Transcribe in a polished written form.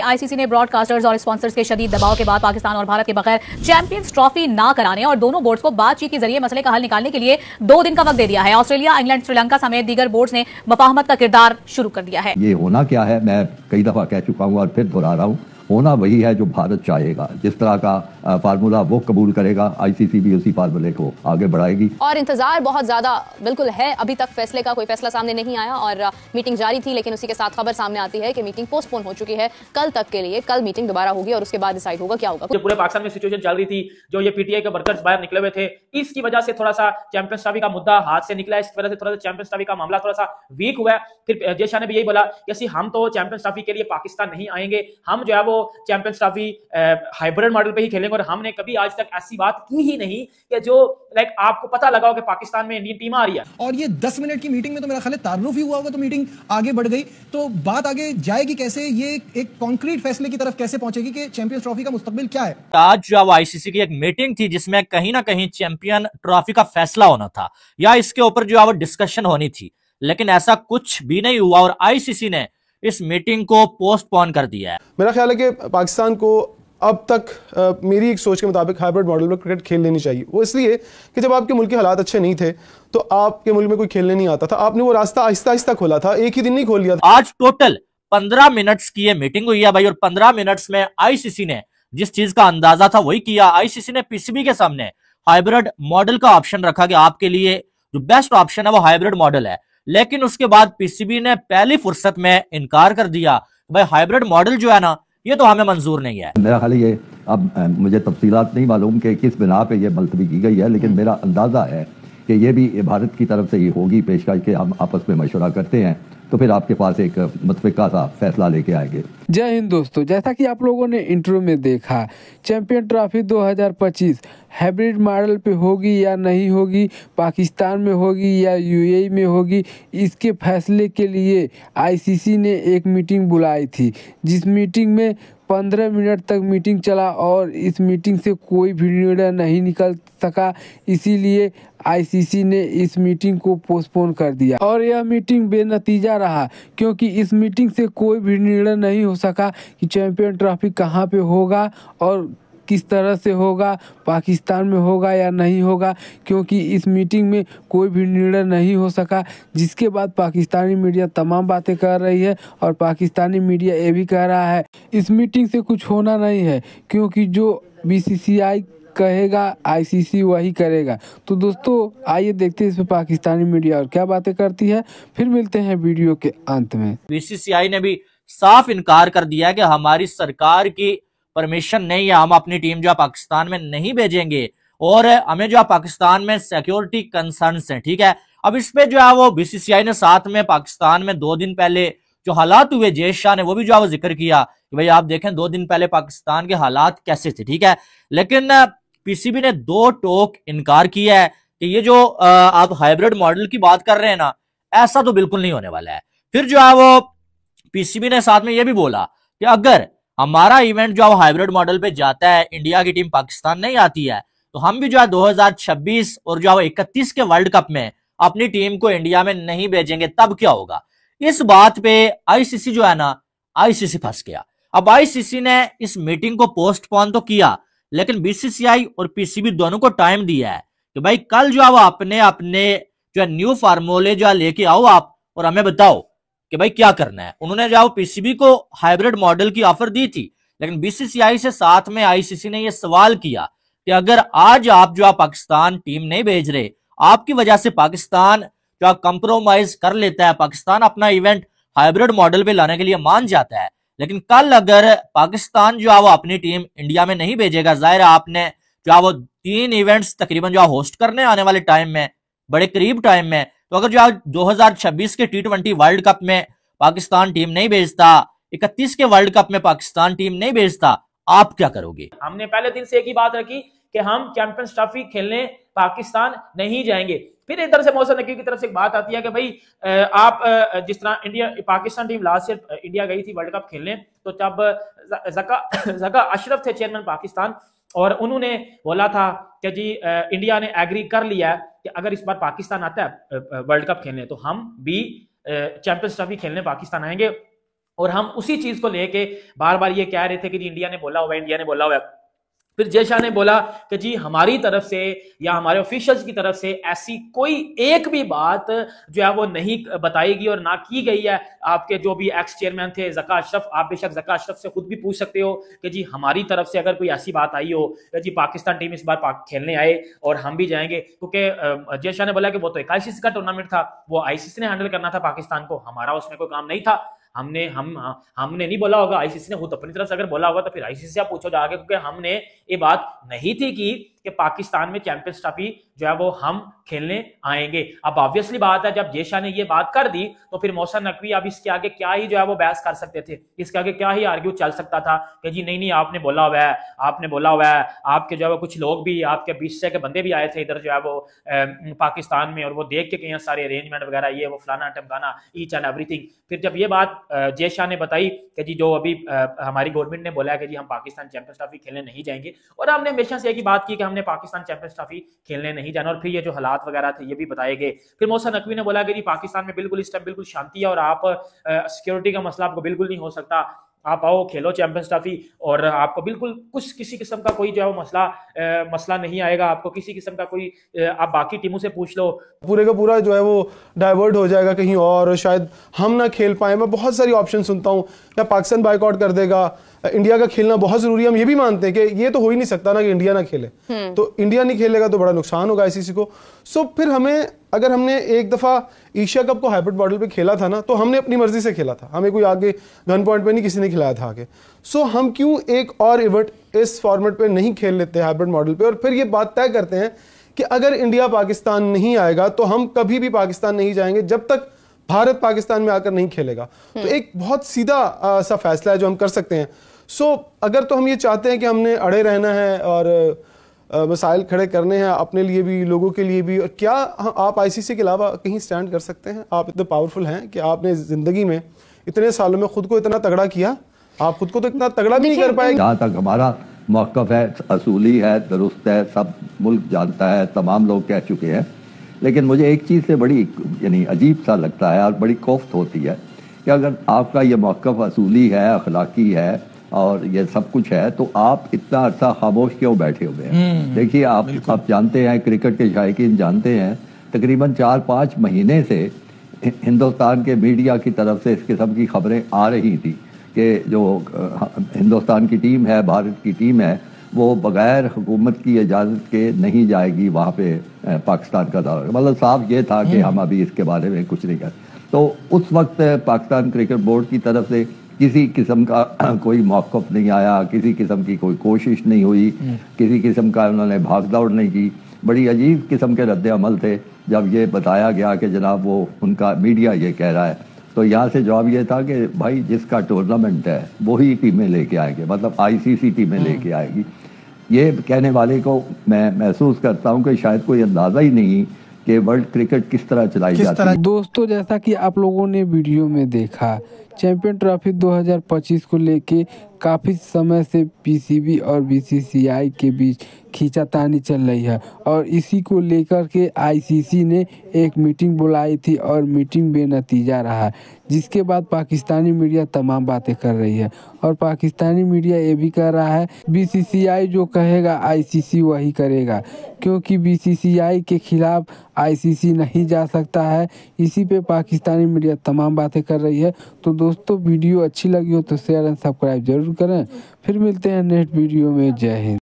ICC ने broadcasters और sponsors के शदीद दबाव के बाद पाकिस्तान और भारत के बगैर चैंपियंस ट्रॉफी ना कराने और दोनों बोर्ड्स को बातचीत के जरिए मसले का हल निकालने के लिए 2 दिन का वक्त दे दिया है। ऑस्ट्रेलिया, इंग्लैंड, श्रीलंका समेत दीगर बोर्ड्स ने मुफाहमत का किरदार शुरू कर दिया है। ये होना क्या है मैं कई दफा कह चुका हूँ और फिर दोहरा रहा हूँ, होना वही है जो भारत चाहेगा। जिस तरह का फार्मूला वो कबूल करेगा, आईसीसी भी उसी फार्मूले को आगे बढ़ाएगी। और इंतजार बहुत ज्यादा बिल्कुल है, अभी तक फैसले का कोई फैसला सामने नहीं आया और मीटिंग जारी थी, लेकिन उसी के साथ खबर सामने आती है कि मीटिंग पोस्टपोन हो चुकी है कल तक के लिए। कल मीटिंग दोबारा होगी और उसके बाद डिसाइड होगा क्या होगा। जो पूरे पाकिस्तान में सिचुएशन चल रही थी, जो ये पीटीआई के वर्कर्स बाहर निकले हुए थे, इसकी वजह से थोड़ा सा चैंपियंस ट्रॉफी का मुद्दा हाथ से निकला। इस वजह से थोड़ा सा चैंपियंस ट्रॉफी का मामला थोड़ा सा वीक हुआ है। फिर जय शाह ने भी यही बोला कि हम तो चैंपियंस ट्रॉफी के लिए पाकिस्तान नहीं आएंगे, हम जो है वो चैंपियंस ट्रॉफी हाइब्रिड मॉडल पे ही खेलेंगे। और हमने कभी आज तक ऐसी बात की ही नहीं कि जो आपको पता लगा हो कि पाकिस्तान में इंडियन टीम आ रही है। और ये 10 मिनट की मीटिंग में तो मेरा ख्याल है तारुफ ही हुआ होगा, तो मीटिंग आगे बढ़ गई, तो बात आगे जाएगी कैसे, ये एक कॉन्क्रीट फैसले की तरफ कैसे पहुंचेगी कि चैंपियंस ट्रॉफी का मुस्तकबिल क्या है। आज जो आईसीसी की एक मीटिंग थी जिसमें कहीं ना कहीं चैंपियन ट्रॉफी का फैसला होना था या इसके ऊपर जो है डिस्कशन होनी थी, लेकिन ऐसा कुछ भी नहीं हुआ और आईसीसी ने इस मीटिंग को पोस्टपोन कर दिया है। मेरा ख्याल है कि पाकिस्तान को अब तक मेरी एक सोच के मुताबिक हाइब्रिड मॉडल में क्रिकेट खेल लेनी चाहिए। वो इसलिए कि जब आपके मुल्क के हालात अच्छे नहीं थे तो आपके मुल्क में कोई खेलने नहीं आता था, आपने वो रास्ता आहिस्ता आहिस्ता खोला था, एक ही दिन नहीं खोल लिया था। आज टोटल 15 मिनट्स की ये मीटिंग हुई है भाई, और 15 मिनट्स में आईसीसी ने जिस चीज का अंदाजा था वही किया। आईसीसी ने पीसीबी के सामने हाइब्रिड मॉडल का ऑप्शन रखा कि आपके लिए जो बेस्ट ऑप्शन है वो हाइब्रिड मॉडल है, लेकिन उसके बाद पीसीबी ने पहली फुर्सत में इनकार कर दिया। भाई हाइब्रिड मॉडल जो है ना, ये तो हमें मंजूर नहीं है। मेरा ख्याल ये, अब मुझे तफसीलात नहीं मालूम कि किस बिना पे ये मुलतवी की गई है, लेकिन मेरा अंदाजा है कि ये भी भारत की तरफ से ही होगी पेशकश के हम आपस में मशवरा करते हैं तो फिर आपके पास एक मुतफ़िका सा फैसला लेके आएंगे। जय हिंद दोस्तों, जैसा कि आप लोगों ने इंट्रो में देखा, चैंपियन ट्रॉफी 2025 हाइब्रिड मॉडल पे होगी या नहीं होगी, पाकिस्तान में होगी या यूएई में होगी, इसके फैसले के लिए आईसीसी ने एक मीटिंग बुलाई थी, जिस मीटिंग में 15 मिनट तक मीटिंग चला और इस मीटिंग से कोई भी निर्णय नहीं निकल सका। इसीलिए आईसीसी ने इस मीटिंग को पोस्टपोन कर दिया और यह मीटिंग बेनतीजा रहा, क्योंकि इस मीटिंग से कोई भी निर्णय नहीं हो सका कि चैंपियन ट्रॉफी कहाँ पे होगा और किस तरह से होगा, पाकिस्तान में होगा या नहीं होगा, क्योंकि इस मीटिंग में कोई भी निर्णय नहीं हो सका। जिसके बाद पाकिस्तानी मीडिया तमाम बातें कर रही है और पाकिस्तानी मीडिया ये भी कह रहा है इस मीटिंग से कुछ होना नहीं है, क्योंकि जो बीसीसीआई कहेगा आईसीसी वही करेगा। तो दोस्तों आइए देखते हैं इस पर पाकिस्तानी मीडिया और क्या बातें करती है, फिर मिलते हैं वीडियो के अंत में। बीसीसीआई ने भी साफ इनकार कर दिया कि हमारी सरकार की परमिशन नहीं है, हम अपनी टीम जो है पाकिस्तान में नहीं भेजेंगे और हमें जो है पाकिस्तान में सिक्योरिटी कंसर्न्स हैं। ठीक है, अब इसमें जो है वो बीसीसीआई ने साथ में पाकिस्तान में 2 दिन पहले जो हालात हुए, जय शाह ने वो भी जो है वो जिक्र किया कि भाई आप देखें 2 दिन पहले पाकिस्तान के हालात कैसे थे। ठीक है, लेकिन पीसीबी ने 2 टोक इनकार किया है कि ये जो आप हाइब्रिड मॉडल की बात कर रहे हैं ना, ऐसा तो बिल्कुल नहीं होने वाला है। फिर जो है वो पीसीबी ने साथ में ये भी बोला कि अगर हमारा इवेंट जो है हाइब्रिड मॉडल पे जाता है, इंडिया की टीम पाकिस्तान नहीं आती है, तो हम भी जो है 2026 और जो है 31 के वर्ल्ड कप में अपनी टीम को इंडिया में नहीं भेजेंगे, तब क्या होगा। इस बात पे आईसीसी जो है ना, आईसीसी फंस गया। अब आईसीसी ने इस मीटिंग को पोस्टपोन तो किया, लेकिन बीसीसीआई और पीसीबी दोनों को टाइम दिया है कि भाई कल जो है वो अपने जो है न्यू फार्मूले जो है लेके आओ आप और हमें बताओ कि भाई क्या करना है। उन्होंने जो पीसीबी को हाइब्रिड मॉडल की ऑफर दी थी, लेकिन बीसीसीआई से साथ में आईसीसी ने यह सवाल किया कि अगर आज आप जो पाकिस्तान टीम नहीं भेज रहे, आपकी वजह से पाकिस्तान जो कंप्रोमाइज कर लेता है, पाकिस्तान अपना इवेंट हाइब्रिड मॉडल पे लाने के लिए मान जाता है, लेकिन कल अगर पाकिस्तान जो है वो अपनी टीम इंडिया में नहीं भेजेगा, जाहिर है आपने जो है वो 3 इवेंट्स तकरीबन जो होस्ट करने आने वाले टाइम में, बड़े करीब टाइम में, तो अगर जो 2026 के T20 वर्ल्ड कप में पाकिस्तान टीम नहीं भेजता, 31 के वर्ल्ड कप में पाकिस्तान टीम नहीं भेजता, आप क्या करोगे। हमने पहले दिन से एक ही बात रखी कि हम चैंपियंस ट्रॉफी खेलने पाकिस्तान नहीं जाएंगे। फिर इधर से मोहसिन नकवी की तरफ से एक बात आती है कि भाई आप जिस तरह Pakistan team last year India गई थी वर्ल्ड कप खेलने, तो जब जका अशरफ थे चेयरमैन पाकिस्तान, और उन्होंने बोला था कि जी इंडिया ने एग्री कर लिया है कि अगर इस बार पाकिस्तान आता है वर्ल्ड कप खेलने तो हम भी चैंपियंस ट्रॉफी खेलने पाकिस्तान आएंगे। और हम उसी चीज को लेके बार बार ये कह रहे थे कि जी इंडिया ने बोला हुआ है, इंडिया ने बोला हुआ है। फिर जय शाह ने बोला कि जी हमारी तरफ से या हमारे ऑफिशियल्स की तरफ से ऐसी कोई एक भी बात जो है वो नहीं बताएगी और ना की गई है। आपके जो भी एक्स चेयरमैन थे ज़का अशरफ, आप बेशक ज़का अशरफ से खुद भी पूछ सकते हो कि जी हमारी तरफ से अगर कोई ऐसी बात आई हो कि जी पाकिस्तान टीम इस बार खेलने आए और हम भी जाएंगे, क्योंकि जय शाह ने बोला कि वो तो एक आईसीसी का टूर्नामेंट था, वो आईसीसी ने हैंडल करना था पाकिस्तान को, हमारा उसमें कोई काम नहीं था। हमने नहीं बोला होगा, आईसीसी ने खुद अपनी तरफ से अगर बोला होगा तो फिर आईसीसी से आप पूछो जाके, क्योंकि हमने ये बात नहीं थी कि पाकिस्तान में चैंपियंस ट्रॉफी जो है वो हम खेलने आएंगे। अब ऑब्वियसली बात है जब जय शाह ने ये बात कर दी तो फिर मोहसिन नकवी अब इसके आगे क्या ही जो है वो बहस कर सकते थे, इसके आगे क्या ही आर्ग्यू चल सकता था कि जी नहीं आपने बोला हुआ है, आपने बोला हुआ है। आपके जो है वो कुछ लोग भी, आपके 20 से के बंदे भी आए थे इधर जो है वो पाकिस्तान में, और वो देख के कहीं सारे अरेंजमेंट वगैरह ये वो फलाना टमकाना ईच एंड एवरीथिंग। फिर जब ये बात जय शाह ने बताई कि जी जो अभी हमारी गवर्नमेंट ने बोला है कि जी हम पाकिस्तान चैंपियंस ट्रॉफी खेलने नहीं जाएंगे, और हमने हमेशा से एक ही बात की कि हमने पाकिस्तान चैंपियंस ट्रॉफी खेलने नहीं जाना, और फिर ये जो हालात वगैरह थे ये भी बताए गए। फिर मोहसिन नकवी ने बोला कि जी पाकिस्तान में बिल्कुल इस टाइम बिल्कुल शांति है और आप सिक्योरिटी का मसला आपको बिल्कुल नहीं हो सकता, आप आओ खेलो चैंपियंस ट्रॉफी और आपको बिल्कुल कुछ किसी किस्म का कोई जो है वो मसला नहीं आएगा, आपको किसी किस्म का कोई, आप बाकी टीमों से पूछ लो, पूरे का पूरा जो है वो डाइवर्ट हो जाएगा कहीं और, शायद हम ना खेल पाए। मैं बहुत सारी ऑप्शन सुनता हूँ, या पाकिस्तान बाइकआउट कर देगा, इंडिया का खेलना बहुत जरूरी है। हम ये भी मानते हैं कि ये तो हो ही नहीं सकता ना कि इंडिया ना खेले, तो इंडिया नहीं खेलेगा तो बड़ा नुकसान होगा आईसीसी को। सो फिर हमें, अगर हमने एक दफा एशिया कप को हाइब्रिड मॉडल पे खेला था ना, तो हमने अपनी मर्जी से खेला था, हमें कोई आगे गन पॉइंट पे नहीं किसी ने खिलाया था आगे। सो हम क्यों एक और इवेंट इस फॉर्मेट पे नहीं खेल लेते हाइब्रिड मॉडल पे, और फिर ये बात तय करते हैं कि अगर इंडिया पाकिस्तान नहीं आएगा तो हम कभी भी पाकिस्तान नहीं जाएंगे जब तक भारत पाकिस्तान में आकर नहीं खेलेगा। तो एक बहुत सीधा सा फैसला है जो हम कर सकते हैं। अगर तो हम ये चाहते हैं कि हमने अड़े रहना है और मसाइल खड़े करने हैं अपने लिए भी, लोगों के लिए भी, और क्या आप आईसीसी के अलावा कहीं स्टैंड कर सकते हैं? आप इतने पावरफुल हैं कि आपने जिंदगी में इतने सालों में खुद को इतना तगड़ा किया, आप खुद को तो इतना तगड़ा भी नहीं कर पाएंगे। जहाँ तक हमारा मौक़िफ़ है, असूली है, दुरुस्त है, सब मुल्क जानता है, तमाम लोग कह चुके हैं। लेकिन मुझे एक चीज़ से बड़ी यानी अजीब सा लगता है और बड़ी कोफ्त होती है कि अगर आपका ये मौक़िफ़ असूली है, अखलाकी है और ये सब कुछ है, तो आप इतना अर्सा खामोश क्यों बैठे हुए हैं? देखिए आप जानते हैं, क्रिकेट के शायकीन जानते हैं, तकरीबन 4-5 महीने से हिंदुस्तान के मीडिया की तरफ से इस किस्म की खबरें आ रही थी कि जो हिंदुस्तान की टीम है, भारत की टीम है, वो बगैर हुकूमत की इजाज़त के नहीं जाएगी वहाँ पे पाकिस्तान का दौरा। मतलब साफ ये था कि हम अभी इसके बारे में कुछ नहीं कर। तो उस वक्त पाकिस्तान क्रिकेट बोर्ड की तरफ से किसी किस्म का कोई मौक़िफ़ नहीं आया, किसी किस्म की कोई कोशिश नहीं हुई, किसी किस्म का उन्होंने भाग दौड़ नहीं की। बड़ी अजीब किस्म के रद्द अमल थे जब ये बताया गया कि जनाब वो उनका मीडिया ये कह रहा है। तो यहाँ से जवाब ये था कि भाई जिसका टूर्नामेंट है वही टीमें लेके आएंगे, मतलब आईसीसी टीमें लेके आएगी। ये कहने वाले को मैं महसूस करता हूँ कि शायद कोई अंदाज़ा ही नहीं कि वर्ल्ड क्रिकेट किस तरह चलाई जाती है। दोस्तों, जैसा कि आप लोगों ने वीडियो में देखा, चैंपियन ट्रॉफी 2025 को लेके काफ़ी समय से पीसीबी और बीसीसीआई के बीच खींचातानी चल रही है, और इसी को लेकर के आईसीसी ने एक मीटिंग बुलाई थी और मीटिंग बेनतीजा रहा, जिसके बाद पाकिस्तानी मीडिया तमाम बातें कर रही है। और पाकिस्तानी मीडिया ये भी कह रहा है बीसीसीआई जो कहेगा आईसीसी वही करेगा, क्योंकि बीसीसीआई के खिलाफ आईसीसी नहीं जा सकता है। इसी पे पाकिस्तानी मीडिया तमाम बातें कर रही है। तो दोस्तों, वीडियो अच्छी लगी हो तो शेयर एंड सब्सक्राइब जरूर करें। फिर मिलते हैं नेक्स्ट वीडियो में। जय हिंद।